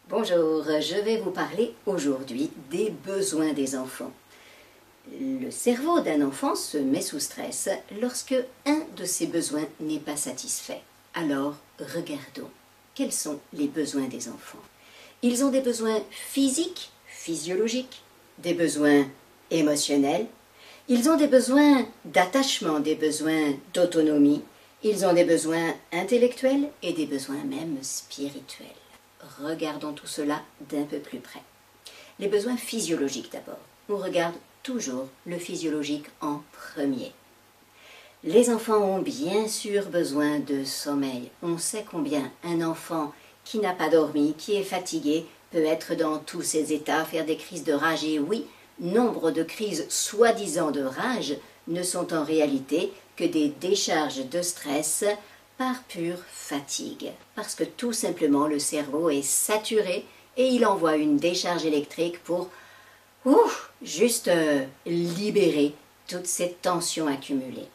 Bonjour, je vais vous parler aujourd'hui des besoins des enfants. Le cerveau d'un enfant se met sous stress lorsque un de ses besoins n'est pas satisfait. Alors, regardons. Quels sont les besoins des enfants? Ils ont des besoins physiques, physiologiques, des besoins émotionnels, ils ont des besoins d'attachement, des besoins d'autonomie, ils ont des besoins intellectuels et des besoins même spirituels. Regardons tout cela d'un peu plus près. Les besoins physiologiques d'abord. On regarde toujours le physiologique en premier. Les enfants ont bien sûr besoin de sommeil. On sait combien un enfant qui n'a pas dormi, qui est fatigué, peut être dans tous ses états, faire des crises de rage. Et oui, nombre de crises soi-disant de rage ne sont en réalité que des décharges de stress par pure fatigue. Parce que tout simplement le cerveau est saturé et il envoie une décharge électrique pour juste libérer toutes ces tensions accumulées.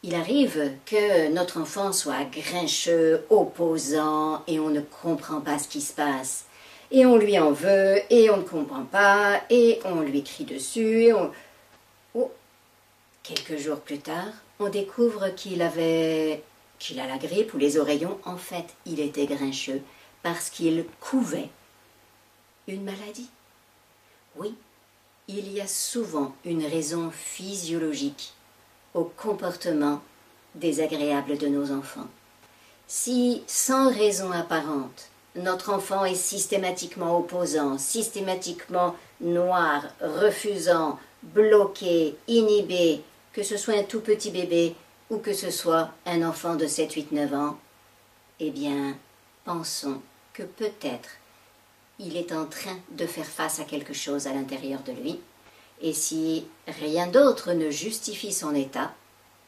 Il arrive que notre enfant soit grincheux, opposant, et on ne comprend pas ce qui se passe. Et on lui en veut, et on ne comprend pas, et on lui crie dessus, et quelques jours plus tard, on découvre qu'il a la grippe ou les oreillons. En fait, il était grincheux parce qu'il couvait une maladie. Oui, il y a souvent une raison physiologique au comportement désagréable de nos enfants. Si, sans raison apparente, notre enfant est systématiquement opposant, systématiquement noir, refusant, bloqué, inhibé, que ce soit un tout petit bébé ou que ce soit un enfant de 7, 8, 9 ans, eh bien, pensons que peut-être il est en train de faire face à quelque chose à l'intérieur de lui. Et si rien d'autre ne justifie son état,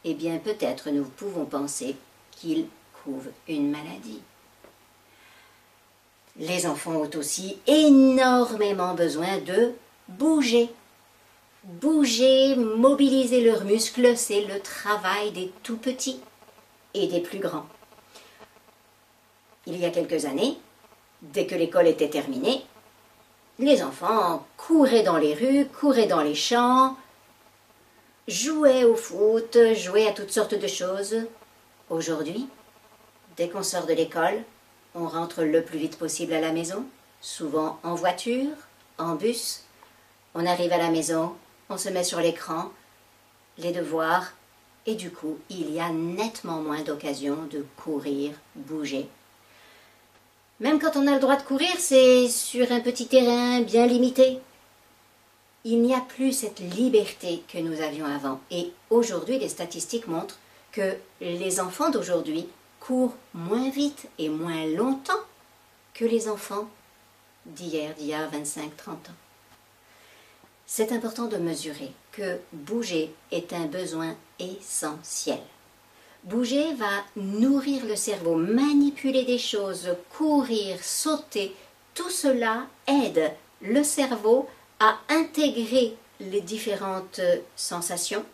eh bien peut-être nous pouvons penser qu'il couve une maladie. Les enfants ont aussi énormément besoin de bouger. Bouger, mobiliser leurs muscles, c'est le travail des tout petits et des plus grands. Il y a quelques années, dès que l'école était terminée, les enfants couraient dans les rues, couraient dans les champs, jouaient au foot, jouaient à toutes sortes de choses. Aujourd'hui, dès qu'on sort de l'école, on rentre le plus vite possible à la maison, souvent en voiture, en bus. On arrive à la maison, on se met sur l'écran, les devoirs, et du coup, il y a nettement moins d'occasions de courir, bouger. Même quand on a le droit de courir, c'est sur un petit terrain bien limité. Il n'y a plus cette liberté que nous avions avant. Et aujourd'hui, les statistiques montrent que les enfants d'aujourd'hui courent moins vite et moins longtemps que les enfants d'hier, d'il y a 25, 30 ans. C'est important de mesurer que bouger est un besoin essentiel. Bouger va nourrir le cerveau, manipuler des choses, courir, sauter. Tout cela aide le cerveau à intégrer les différentes sensations,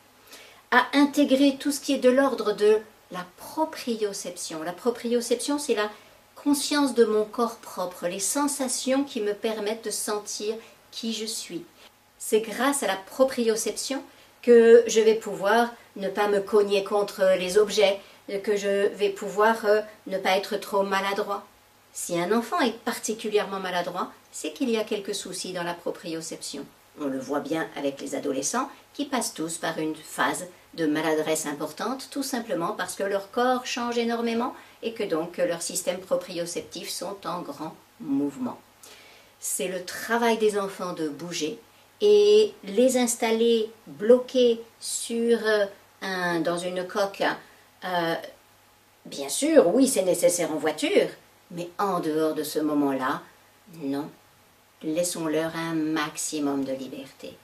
à intégrer tout ce qui est de l'ordre de la proprioception. La proprioception, c'est la conscience de mon corps propre, les sensations qui me permettent de sentir qui je suis. C'est grâce à la proprioception que je vais pouvoir ne pas me cogner contre les objets, que je vais pouvoir ne pas être trop maladroit. Si un enfant est particulièrement maladroit, c'est qu'il y a quelques soucis dans la proprioception. On le voit bien avec les adolescents qui passent tous par une phase de maladresse importante, tout simplement parce que leur corps change énormément et que donc leurs systèmes proprioceptifs sont en grand mouvement. C'est le travail des enfants de bouger, et les installer bloqués dans une coque, bien sûr, oui, c'est nécessaire en voiture, mais en dehors de ce moment-là, non. Laissons-leur un maximum de liberté.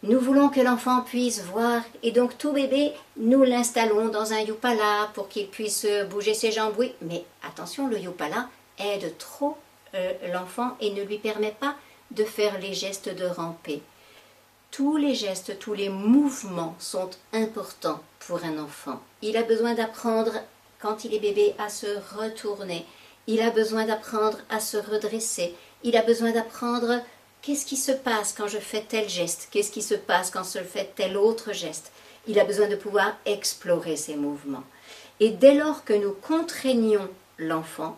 Nous voulons que l'enfant puisse voir, et donc tout bébé, nous l'installons dans un Yupala pour qu'il puisse bouger ses jambes, oui, mais attention, le Yupala aide trop l'enfant et ne lui permet pas de faire les gestes de ramper. Tous les gestes, tous les mouvements sont importants pour un enfant. Il a besoin d'apprendre, quand il est bébé, à se retourner il a besoin d'apprendre à se redresser, il a besoin d'apprendre qu'est-ce qui se passe quand je fais tel geste, qu'est-ce qui se passe quand je fais tel autre geste. Il a besoin de pouvoir explorer ses mouvements. Et dès lors que nous contraignons l'enfant,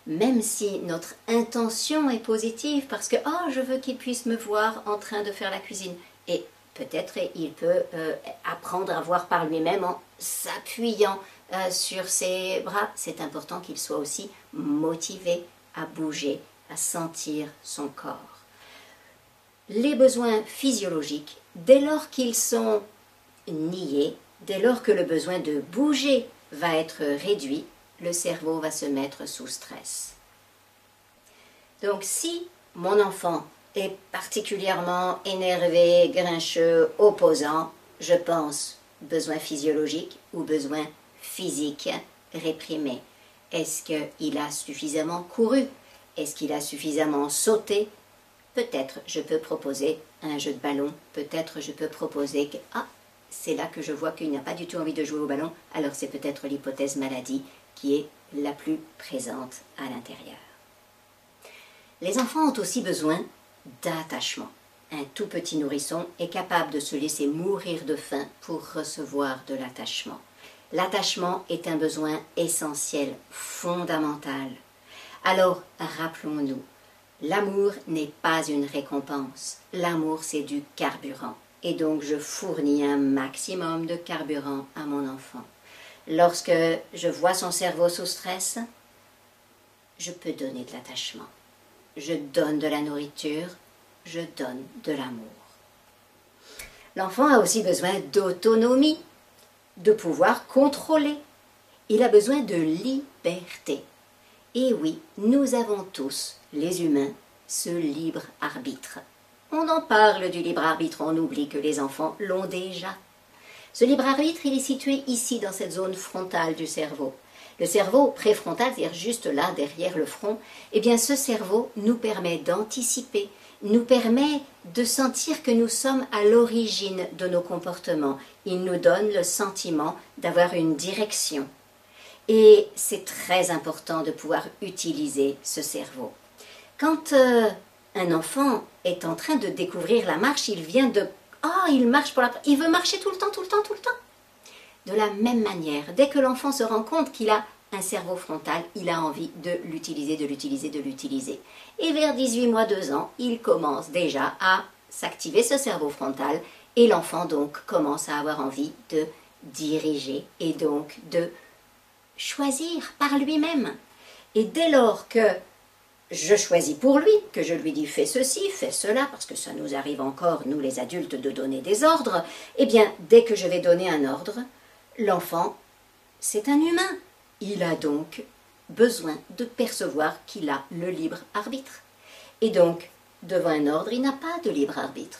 même si notre intention est positive, parce que oh, je veux qu'il puisse me voir en train de faire la cuisine, et peut-être il peut apprendre à voir par lui-même en s'appuyant sur ses bras. C'est important qu'il soit aussi motivé à bouger, à sentir son corps. Les besoins physiologiques, dès lors qu'ils sont niés, dès lors que le besoin de bouger va être réduit, le cerveau va se mettre sous stress. Donc si mon enfant est particulièrement énervé, grincheux, opposant, je pense besoin physiologique ou besoin physique réprimé. Est-ce qu'il a suffisamment couru? Est-ce qu'il a suffisamment sauté? Peut-être je peux proposer un jeu de ballon, peut-être je peux proposer que c'est là que je vois qu'il n'a pas du tout envie de jouer au ballon, alors c'est peut-être l'hypothèse maladie qui est la plus présente à l'intérieur. Les enfants ont aussi besoin d'attachement. Un tout petit nourrisson est capable de se laisser mourir de faim pour recevoir de l'attachement. L'attachement est un besoin essentiel, fondamental. Alors, rappelons-nous, l'amour n'est pas une récompense. L'amour, c'est du carburant. Et donc, je fournis un maximum de carburant à mon enfant. Lorsque je vois son cerveau sous stress, je peux donner de l'attachement. Je donne de la nourriture, je donne de l'amour. L'enfant a aussi besoin d'autonomie, de pouvoir contrôler. Il a besoin de liberté. Et oui, nous avons tous, les humains, ce libre arbitre. On en parle du libre arbitre, on oublie que les enfants l'ont déjà. Ce libre arbitre, il est situé ici, dans cette zone frontale du cerveau. Le cerveau préfrontal, c'est-à-dire juste là, derrière le front, eh bien ce cerveau nous permet d'anticiper, nous permet de sentir que nous sommes à l'origine de nos comportements. Il nous donne le sentiment d'avoir une direction. Et c'est très important de pouvoir utiliser ce cerveau. Quand un enfant est en train de découvrir la marche, il vient de... il marche pour la... Il veut marcher tout le temps, tout le temps, tout le temps. De la même manière, dès que l'enfant se rend compte qu'il a un cerveau frontal, il a envie de l'utiliser, de l'utiliser, de l'utiliser. Et vers 18 mois, 2 ans, il commence déjà à s'activer ce cerveau frontal et l'enfant donc commence à avoir envie de diriger et donc de choisir par lui-même. Et dès lors que je choisis pour lui, que je lui dis fais ceci, fais cela, parce que ça nous arrive encore, nous les adultes, de donner des ordres, eh bien, dès que je vais donner un ordre, l'enfant, c'est un humain. Il a donc besoin de percevoir qu'il a le libre arbitre. Et donc, devant un ordre, il n'a pas de libre arbitre.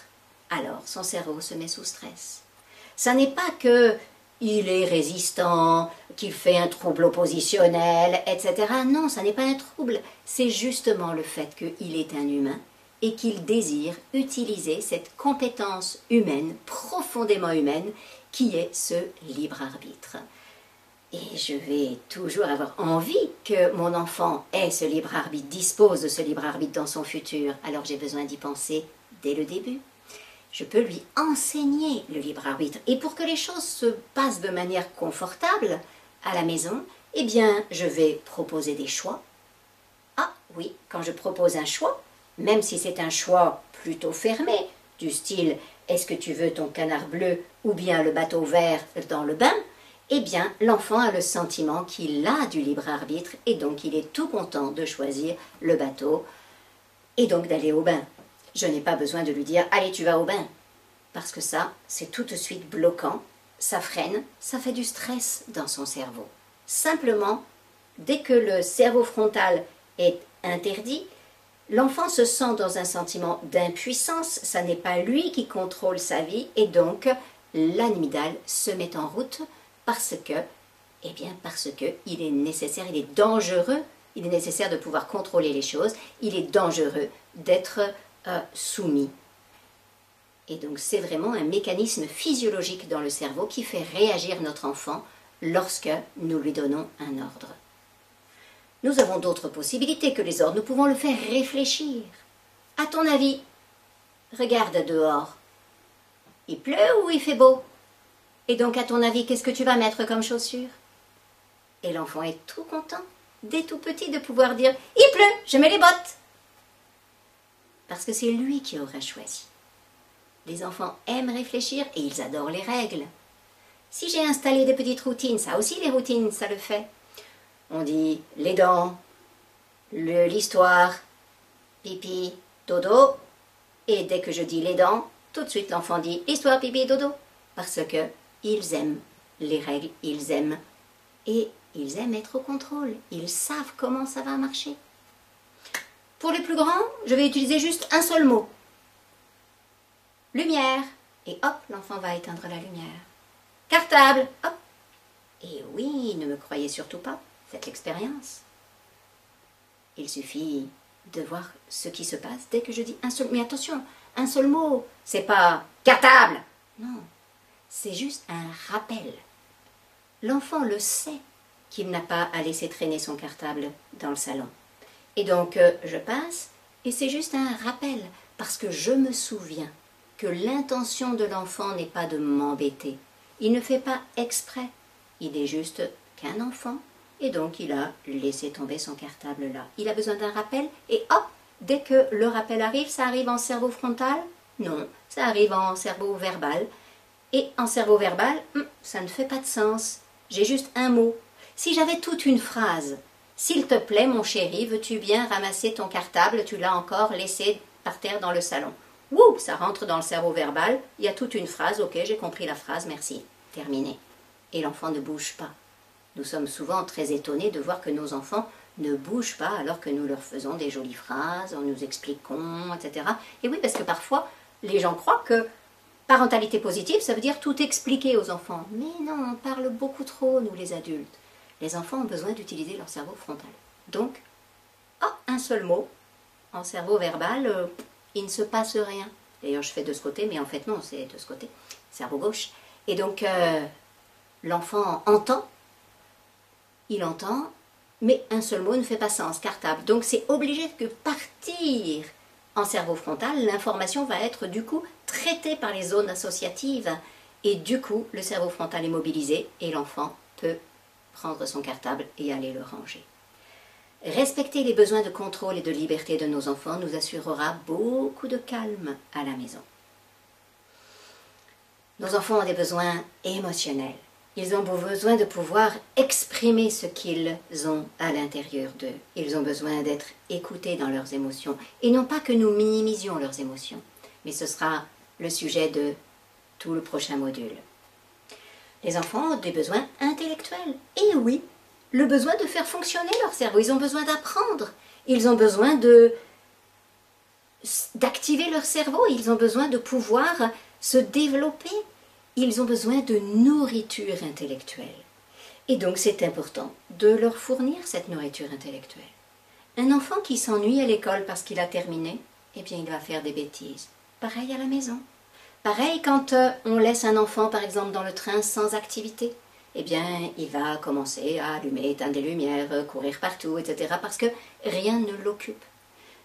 Alors, son cerveau se met sous stress. Ça n'est pas que il est résistant, qu'il fait un trouble oppositionnel, etc. Non, ça n'est pas un trouble. C'est justement le fait qu'il est un humain et qu'il désire utiliser cette compétence humaine, profondément humaine, qui est ce libre arbitre. Et je vais toujours avoir envie que mon enfant ait ce libre arbitre, dispose de ce libre arbitre dans son futur. Alors j'ai besoin d'y penser dès le début. Je peux lui enseigner le libre arbitre. Et pour que les choses se passent de manière confortable à la maison, eh bien, je vais proposer des choix. Ah oui, quand je propose un choix, même si c'est un choix plutôt fermé, du style « est-ce que tu veux ton canard bleu ou bien le bateau vert dans le bain ?» eh bien, l'enfant a le sentiment qu'il a du libre arbitre et donc il est tout content de choisir le bateau et donc d'aller au bain. Je n'ai pas besoin de lui dire « allez, tu vas au bain » parce que ça, c'est tout de suite bloquant, ça freine, ça fait du stress dans son cerveau. Simplement, dès que le cerveau frontal est interdit, l'enfant se sent dans un sentiment d'impuissance, ça n'est pas lui qui contrôle sa vie et donc l'amygdale se met en route parce que il est nécessaire, il est dangereux, il est nécessaire de pouvoir contrôler les choses, il est dangereux d'être soumis. Et donc c'est vraiment un mécanisme physiologique dans le cerveau qui fait réagir notre enfant lorsque nous lui donnons un ordre. Nous avons d'autres possibilités que les ordres. Nous pouvons le faire réfléchir. À ton avis, regarde dehors. Il pleut ou il fait beau? Et donc, à ton avis, qu'est-ce que tu vas mettre comme chaussures? Et l'enfant est tout content, dès tout petit, de pouvoir dire « Il pleut, je mets les bottes !» Parce que c'est lui qui aura choisi. Les enfants aiment réfléchir et ils adorent les règles. Si j'ai installé des petites routines, ça aussi les routines, ça le fait. On dit les dents, l'histoire, pipi, dodo. Et dès que je dis les dents, tout de suite l'enfant dit l'histoire, pipi, dodo. Parce que ils aiment les règles, ils aiment. Et ils aiment être au contrôle. Ils savent comment ça va marcher. Pour les plus grands, je vais utiliser juste un seul mot. Lumière. Et hop, l'enfant va éteindre la lumière. Cartable. Hop. Et oui, ne me croyez surtout pas. Faites l'expérience. Il suffit de voir ce qui se passe dès que je dis un seul... Mais attention, un seul mot. C'est pas cartable. Non, c'est juste un rappel. L'enfant le sait qu'il n'a pas à laisser traîner son cartable dans le salon. Et donc, je passe, et c'est juste un rappel, parce que je me souviens que l'intention de l'enfant n'est pas de m'embêter. Il ne fait pas exprès. Il est juste qu'un enfant, et donc il a laissé tomber son cartable là. Il a besoin d'un rappel, et hop, dès que le rappel arrive, ça arrive en cerveau frontal? Non, ça arrive en cerveau verbal. Et en cerveau verbal, ça ne fait pas de sens. J'ai juste un mot. Si j'avais toute une phrase, s'il te plaît, mon chéri, veux-tu bien ramasser ton cartable? Tu l'as encore laissé par terre dans le salon. Ouh, ça rentre dans le cerveau verbal. Il y a toute une phrase. Ok, j'ai compris la phrase, merci. Terminé. Et l'enfant ne bouge pas. Nous sommes souvent très étonnés de voir que nos enfants ne bougent pas alors que nous leur faisons des jolies phrases, nous expliquons, etc. Et oui, parce que parfois, les gens croient que parentalité positive, ça veut dire tout expliquer aux enfants. Mais non, on parle beaucoup trop, nous les adultes. Les enfants ont besoin d'utiliser leur cerveau frontal. Donc, un seul mot, en cerveau verbal, il ne se passe rien. D'ailleurs, je fais de ce côté, mais en fait non, c'est de ce côté, cerveau gauche. Et donc, l'enfant entend, il entend, mais un seul mot ne fait pas sens, cartable. Donc, c'est obligé de partir en cerveau frontal. L'information va être du coup traitée par les zones associatives. Et du coup, le cerveau frontal est mobilisé et l'enfant peut prendre son cartable et aller le ranger. Respecter les besoins de contrôle et de liberté de nos enfants nous assurera beaucoup de calme à la maison. Nos enfants ont des besoins émotionnels. Ils ont besoin de pouvoir exprimer ce qu'ils ont à l'intérieur d'eux. Ils ont besoin d'être écoutés dans leurs émotions. Et non pas que nous minimisions leurs émotions. Mais ce sera le sujet de tout le prochain module. Les enfants ont des besoins intellectuels. Et oui, le besoin de faire fonctionner leur cerveau. Ils ont besoin d'apprendre. Ils ont besoin d'activer leur cerveau. Ils ont besoin de pouvoir se développer. Ils ont besoin de nourriture intellectuelle. Et donc c'est important de leur fournir cette nourriture intellectuelle. Un enfant qui s'ennuie à l'école parce qu'il a terminé, eh bien il va faire des bêtises. Pareil à la maison. Pareil quand on laisse un enfant par exemple dans le train sans activité. Eh bien il va commencer à allumer, éteindre des lumières, courir partout, etc. parce que rien ne l'occupe.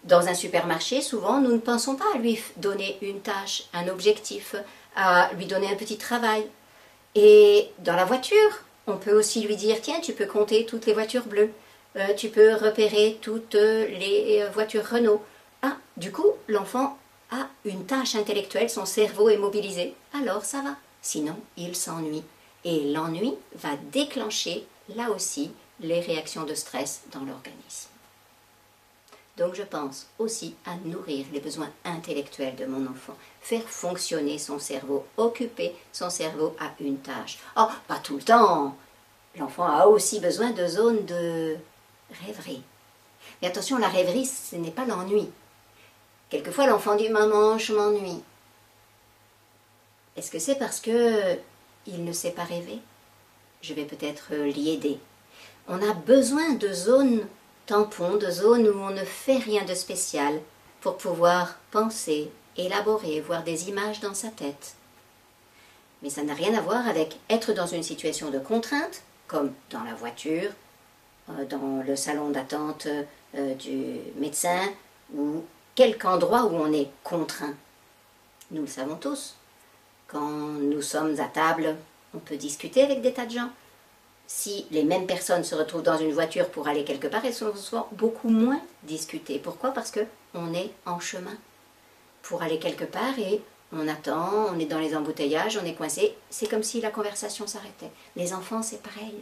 Dans un supermarché, souvent nous ne pensons pas à lui donner une tâche, un objectif, à lui donner un petit travail. Et dans la voiture, on peut aussi lui dire, tiens, tu peux compter toutes les voitures bleues, tu peux repérer toutes les voitures Renault. Du coup, l'enfant a une tâche intellectuelle, son cerveau est mobilisé, alors ça va. Sinon, il s'ennuie. Et l'ennui va déclencher, là aussi, les réactions de stress dans l'organisme. Donc je pense aussi à nourrir les besoins intellectuels de mon enfant, faire fonctionner son cerveau, occuper son cerveau à une tâche. Oh, pas tout le temps. L'enfant a aussi besoin de zones de rêverie. Mais attention, la rêverie, ce n'est pas l'ennui. Quelquefois, l'enfant dit « Maman, je m'ennuie ». Est-ce que c'est parce qu'il ne sait pas rêver? Je vais peut-être l'y aider. On a besoin de zones tampons, de zones où on ne fait rien de spécial pour pouvoir penser, élaborer, voir des images dans sa tête. Mais ça n'a rien à voir avec être dans une situation de contrainte, comme dans la voiture, dans le salon d'attente du médecin, ou quelque endroit où on est contraint. Nous le savons tous. Quand nous sommes à table, on peut discuter avec des tas de gens. Si les mêmes personnes se retrouvent dans une voiture pour aller quelque part, elles sont souvent beaucoup moins discutées. Pourquoi? Parce qu'on est en chemin pour aller quelque part et on attend, on est dans les embouteillages, on est coincé. C'est comme si la conversation s'arrêtait. Les enfants, c'est pareil.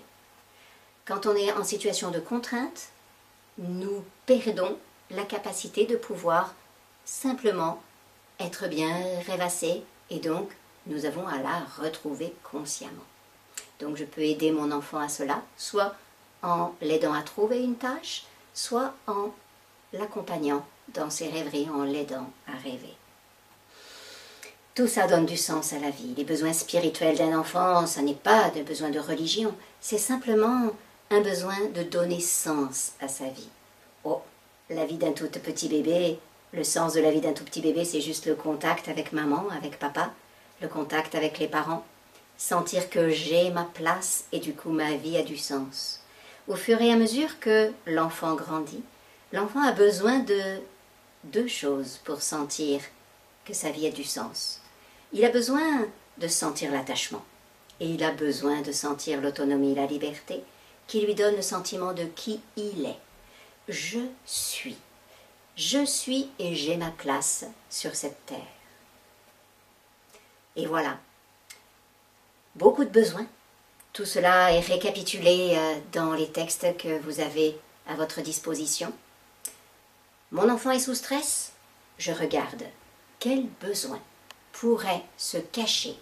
Quand on est en situation de contrainte, nous perdons la capacité de pouvoir simplement être bien, rêvasser, et donc nous avons à la retrouver consciemment. Donc je peux aider mon enfant à cela, soit en l'aidant à trouver une tâche, soit en l'accompagnant dans ses rêveries, en l'aidant à rêver. Tout ça donne du sens à la vie. Les besoins spirituels d'un enfant, ce n'est pas des besoins de religion, c'est simplement un besoin de donner sens à sa vie. Oh, la vie d'un tout petit bébé, le sens de la vie d'un tout petit bébé, c'est juste le contact avec maman, avec papa, le contact avec les parents, sentir que j'ai ma place et du coup ma vie a du sens. Au fur et à mesure que l'enfant grandit, l'enfant a besoin de deux choses pour sentir que sa vie a du sens. Il a besoin de sentir l'attachement et il a besoin de sentir l'autonomie, la liberté qui lui donne le sentiment de qui il est. Je suis. Je suis et j'ai ma place sur cette terre. Et voilà. Beaucoup de besoins. Tout cela est récapitulé dans les textes que vous avez à votre disposition. Mon enfant est sous stress? Je regarde. Quel besoin pourrait se cacher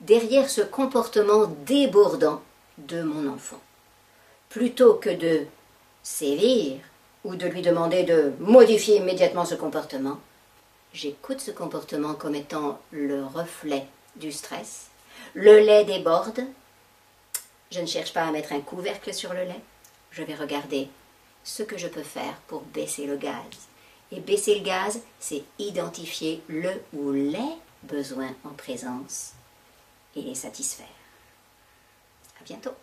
derrière ce comportement débordant de mon enfant? Plutôt que de sévir ou de lui demander de modifier immédiatement ce comportement, j'écoute ce comportement comme étant le reflet du stress. Le lait déborde. Je ne cherche pas à mettre un couvercle sur le lait. Je vais regarder ce que je peux faire pour baisser le gaz. Et baisser le gaz, c'est identifier le ou les besoins en présence et les satisfaire. À bientôt.